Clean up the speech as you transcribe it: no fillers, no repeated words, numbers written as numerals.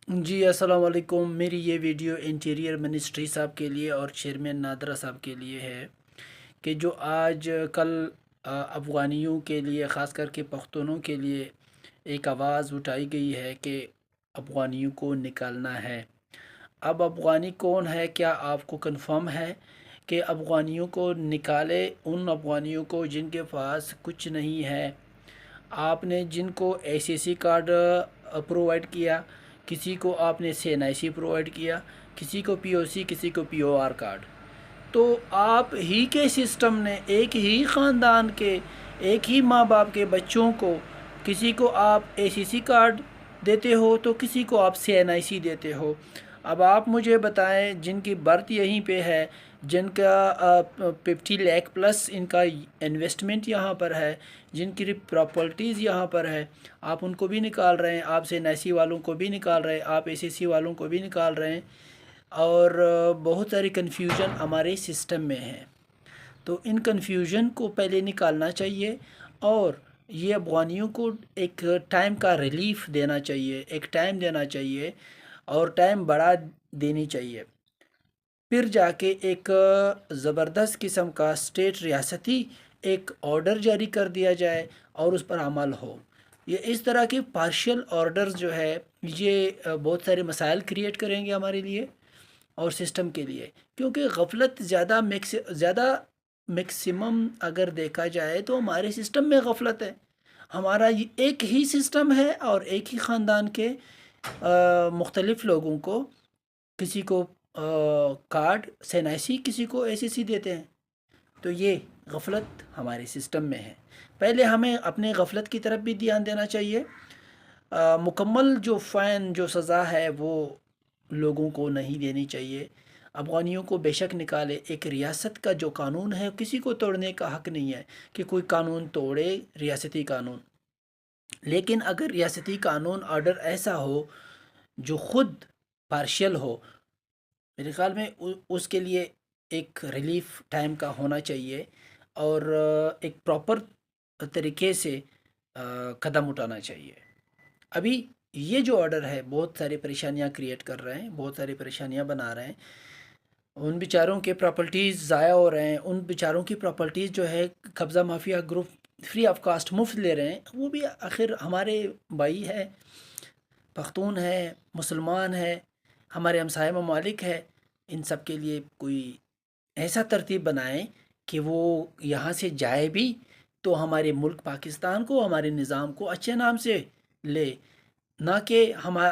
جی السلام علیکم۔ میری یہ ویڈیو انٹیریئر منسٹری صاحب کے لیے اور چیئرمین نادرہ صاحب کے لیے ہے کہ جو آج کل افغانیوں کے لیے، خاص کر کے پختونوں کے لیے ایک آواز اٹھائی گئی ہے کہ افغانیوں کو نکالنا ہے۔ اب افغانی کون ہے، کیا آپ کو کنفرم ہے کہ افغانیوں کو نکالے؟ ان افغانیوں کو جن کے پاس کچھ نہیں ہے، آپ نے جن کو ACC کارڈ پرووائڈ کیا، کسی کو آپ نے CNIC پرووائڈ کیا، کسی کو POC، کسی کو POR کارڈ، تو آپ ہی کے سسٹم نے ایک ہی خاندان کے، ایک ہی ماں باپ کے بچوں کو، کسی کو آپ ACC کارڈ دیتے ہو تو کسی کو آپ CNIC دیتے ہو۔ اب آپ مجھے بتائیں، جن کی برتھ یہیں پہ ہے، جن کا 50 لاکھ پلس ان کا انویسٹمنٹ یہاں پر ہے، جن کی پراپرٹیز یہاں پر ہے، آپ ان کو بھی نکال رہے ہیں، آپ CNIC والوں کو بھی نکال رہے ہیں، آپ ACC والوں کو بھی نکال رہے ہیں، اور بہت ساری کنفیوژن ہمارے سسٹم میں ہے۔ تو ان کنفیوژن کو پہلے نکالنا چاہیے، اور یہ افغانیوں کو ایک ٹائم کا ریلیف دینا چاہیے، ایک ٹائم دینا چاہیے، اور ٹائم بڑھا دینی چاہیے۔ پھر جا کے ایک زبردست قسم کا اسٹیٹ ریاستی ایک آرڈر جاری کر دیا جائے اور اس پر عمل ہو۔ یہ اس طرح کے پارشل آرڈرز جو ہے، یہ بہت سارے مسائل کریٹ کریں گے ہمارے لیے اور سسٹم کے لیے، کیونکہ غفلت زیادہ میکسیمم اگر دیکھا جائے تو ہمارے سسٹم میں غفلت ہے۔ ہمارا یہ ایک ہی سسٹم ہے، اور ایک ہی خاندان کے مختلف لوگوں کو، کسی کو کارڈ CNIC، کسی کو ACC دیتے ہیں، تو یہ غفلت ہمارے سسٹم میں ہے۔ پہلے ہمیں اپنے غفلت کی طرف بھی دھیان دینا چاہیے۔ مکمل جو فائن، جو سزا ہے، وہ لوگوں کو نہیں دینی چاہیے۔ افغانیوں کو بے شک نکالے، ایک ریاست کا جو قانون ہے کسی کو توڑنے کا حق نہیں ہے کہ کوئی قانون توڑے، ریاستی قانون۔ لیکن اگر ریاستی قانون آرڈر ایسا ہو جو خود پارشل ہو، میرے خیال میں اس کے لیے ایک ریلیف ٹائم کا ہونا چاہیے، اور ایک پراپر طریقے سے قدم اٹھانا چاہیے۔ ابھی یہ جو آرڈر ہے بہت ساری پریشانیاں کریٹ کر رہے ہیں، بہت ساری پریشانیاں بنا رہے ہیں۔ ان بیچاروں کے پراپرٹیز ضائع ہو رہے ہیں، ان بیچاروں کی پراپرٹیز جو ہے قبضہ mafia group free of cost مفت لے رہے ہیں۔ وہ بھی آخر ہمارے بھائی ہے، پختون ہے، مسلمان ہے، ہمارے ہمسائے ممالک ہے۔ ان سب کے لیے کوئی ایسا ترتیب بنائیں کہ وہ یہاں سے جائے بھی تو ہمارے ملک پاکستان کو، ہمارے نظام کو اچھے نام سے لے، نہ کہ ہمیں